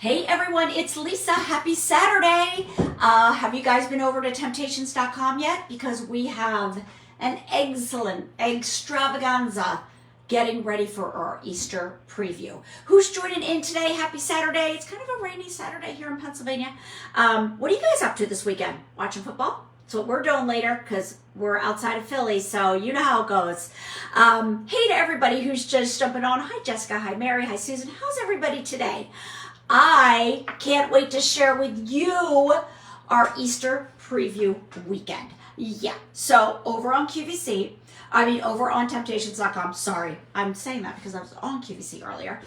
Hey everyone, it's Lisa. Happy Saturday. Have you guys been over to temp-tations.com yet? Because we have an excellent extravaganza getting ready for our Easter preview. Who's joining in today? Happy Saturday. It's kind of a rainy Saturday here in Pennsylvania. What are you guys up to this weekend? Watching football? That's what we're doing later because we're outside of Philly, so you know how it goes. Hey to everybody who's just jumping on. Hi Jessica, hi Mary, hi Susan. How's everybody today? I can't wait to share with you our Easter preview weekend. Yeah, so over on over on temp-tations.com, sorry, I'm saying that because I was on QVC earlier,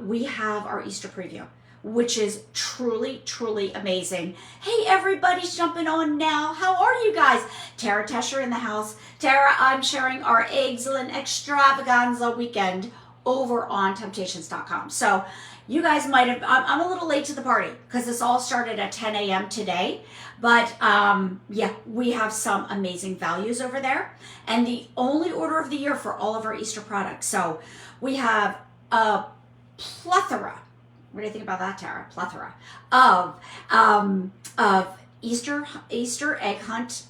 we have our Easter preview, which is truly, truly amazing. Hey, everybody's jumping on now. How are you guys? Tara Tesher in the house. Tara, I'm sharing our excellent extravaganza weekend over on temp-tations.com. So you guys might have, I'm a little late to the party because this all started at 10 a.m. today. But yeah, we have some amazing values over there. And the only order of the year for all of our Easter products. So we have a plethora. What do you think about that, Tara? Plethora of Easter egg hunt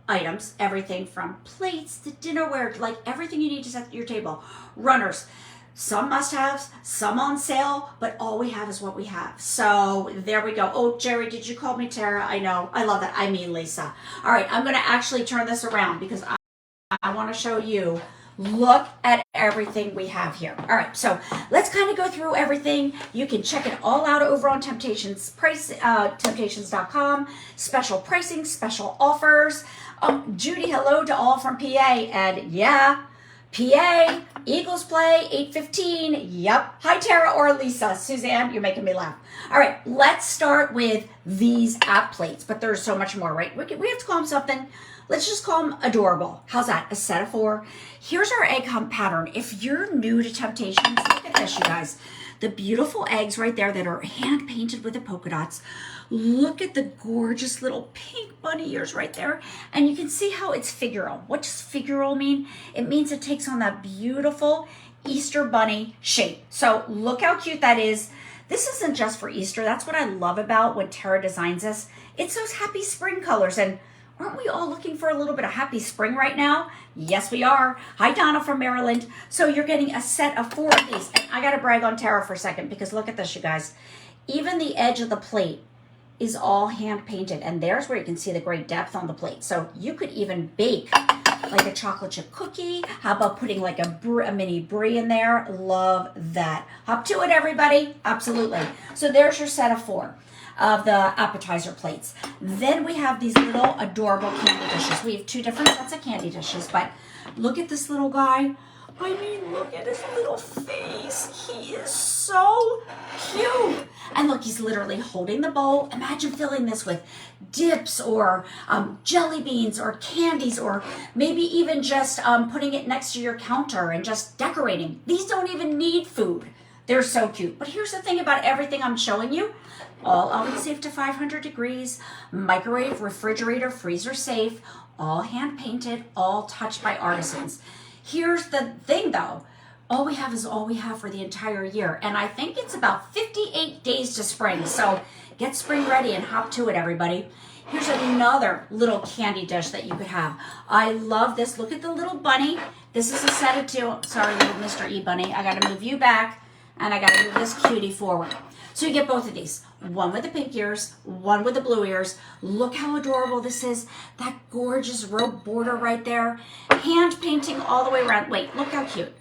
items, everything from plates to dinnerware, like everything you need to set your table. Runners, some must-haves, some on sale, but all we have is what we have. So there we go. Oh, Jerry, did you call me Tara? I know. I love that. I mean, Lisa. All right, I'm going to actually turn this around because I want to show you. Look at everything we have here. All right, so let's kind of go through everything. You can check it all out over on temp-tations.com. Special pricing, special offers. Judy, hello to all from PA. And yeah, PA, Eagles play, 8:15. Yep. Hi, Tara or Lisa. Suzanne, you're making me laugh. All right, let's start with these app plates, but there's so much more, right? We have to call them something. Let's just call them adorable. How's that? A set of 4. Here's our egg hunt pattern. If you're new to Temp-Tations, look at this, you guys. The beautiful eggs right there that are hand painted with the polka dots. Look at the gorgeous little pink bunny ears right there. And you can see how it's figural. What does figural mean? It means it takes on that beautiful Easter bunny shape. So look how cute that is. This isn't just for Easter. That's what I love about when Tara designs this. It's those happy spring colors. And aren't we all looking for a little bit of happy spring right now? Yes, we are. Hi, Donna from Maryland. So you're getting a set of 4 of these. And I got to brag on Tara for a second because look at this, you guys. Even the edge of the plate is all hand painted. And there's where you can see the great depth on the plate. So you could even bake like a chocolate chip cookie. How about putting like a mini brie in there? Love that. Hop to it, everybody. Absolutely. So there's your set of 4 of the appetizer plates. Then we have these little adorable candy dishes. We have 2 different sets of candy dishes, but look at this little guy. I mean, look at his little face. He is so cute. And look, he's literally holding the bowl. Imagine filling this with dips or jelly beans or candies, or maybe even just putting it next to your counter and just decorating. These don't even need food. They're so cute. But here's the thing about everything I'm showing you. All oven safe to 500 degrees, microwave, refrigerator, freezer safe, all hand painted, all touched by artisans. Here's the thing though, all we have is all we have for the entire year. And I think it's about 58 days to spring. So get spring ready and hop to it, everybody. Here's another little candy dish that you could have. I love this. Look at the little bunny. This is a set of 2. Sorry, little Mr. E Bunny. I got to move you back and I got to move this cutie forward. So you get both of these, one with the pink ears, one with the blue ears. Look how adorable this is. That gorgeous rope border right there. Hand painting all the way around. Wait, look how cute.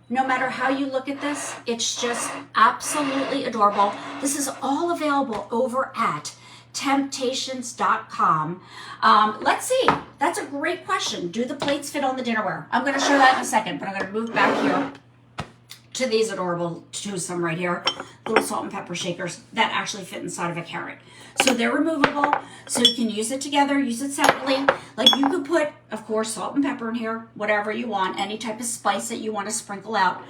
No matter how you look at this, it's just absolutely adorable. This is all available over at temp-tations.com. Let's see. That's a great question. Do the plates fit on the dinnerware? I'm going to show that in a second, but I'm going to move back here to these adorable twosome right here, little salt and pepper shakers that actually fit inside of a carrot. So they're removable, so you can use it together, use it separately. Like you could put, of course, salt and pepper in here, whatever you want, any type of spice that you want to sprinkle out.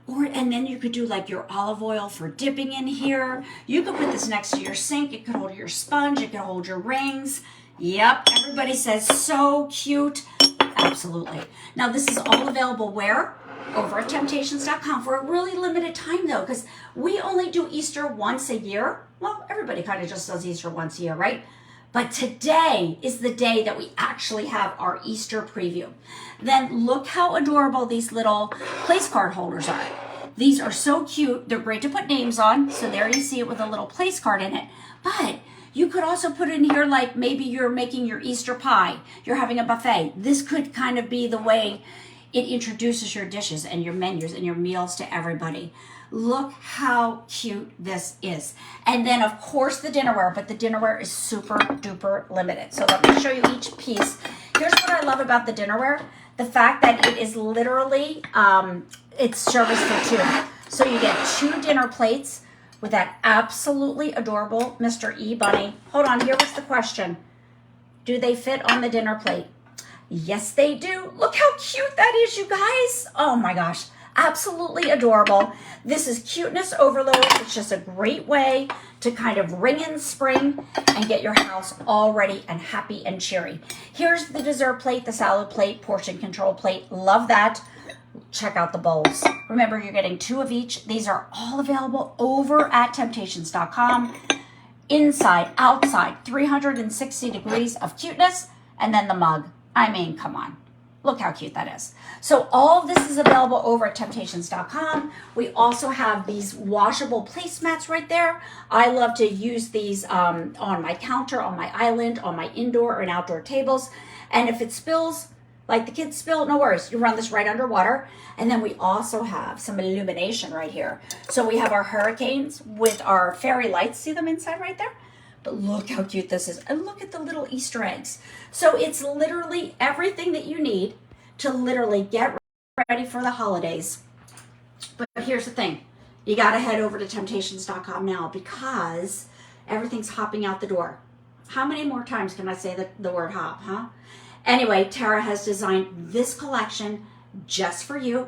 And then you could do like your olive oil for dipping in here. You could put this next to your sink. It could hold your sponge. It could hold your rings. Yep, everybody says so cute. Absolutely. Now this is all available where? over at temptations.com for a really limited time though, because we only do Easter once a year. Well, everybody kind of just does Easter once a year, right? But today is the day that we actually have our Easter preview. Then look how adorable these little place card holders are. These are so cute. They're great to put names on. So there you see it with a little place card in it. But you could also put in here, like maybe you're making your Easter pie, you're having a buffet. This could kind of be the way it introduces your dishes and your menus and your meals to everybody. Look how cute this is. And then of course the dinnerware, but the dinnerware is super duper limited. So let me show you each piece. Here's what I love about the dinnerware. The fact that it is literally, it's service for two. So you get 2 dinner plates with that absolutely adorable Mr. E Bunny. Hold on, here was the question. Do they fit on the dinner plate? Yes, they do. Look how cute that is, you guys. Oh my gosh, absolutely adorable. This is cuteness overload. It's just a great way to kind of ring in spring and get your house all ready and happy and cheery. Here's the dessert plate, the salad plate, portion control plate. Love that. Check out the bowls. Remember, you're getting 2 of each. These are all available over at temptations.com. Inside, outside, 360 degrees of cuteness. And then the mug. I mean, come on. Look how cute that is. So all of this is available over at temptations.com. We also have these washable placemats right there. I love to use these on my counter, on my island, on my indoor and outdoor tables. And if it spills, like the kids spill, no worries. You run this right underwater. And then we also have some illumination right here. So we have our hurricanes with our fairy lights. See them inside right there? But look how cute this is. And look at the little Easter eggs. So it's literally everything that you need to literally get ready for the holidays. But here's the thing. You got to head over to temptations.com now because everything's hopping out the door. How many more times can I say the word hop, huh? Anyway, Tara has designed this collection just for you.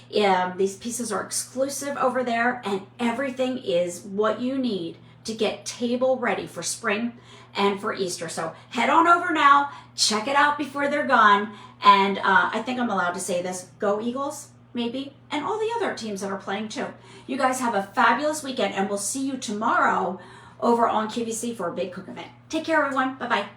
These pieces are exclusive over there, and everything is what you need to get table ready for spring and for Easter. So head on over now, check it out before they're gone. And I think I'm allowed to say this, go Eagles, maybe, and all the other teams that are playing too. You guys have a fabulous weekend, and we'll see you tomorrow over on QVC for a big cook event. Take care, everyone. Bye-bye.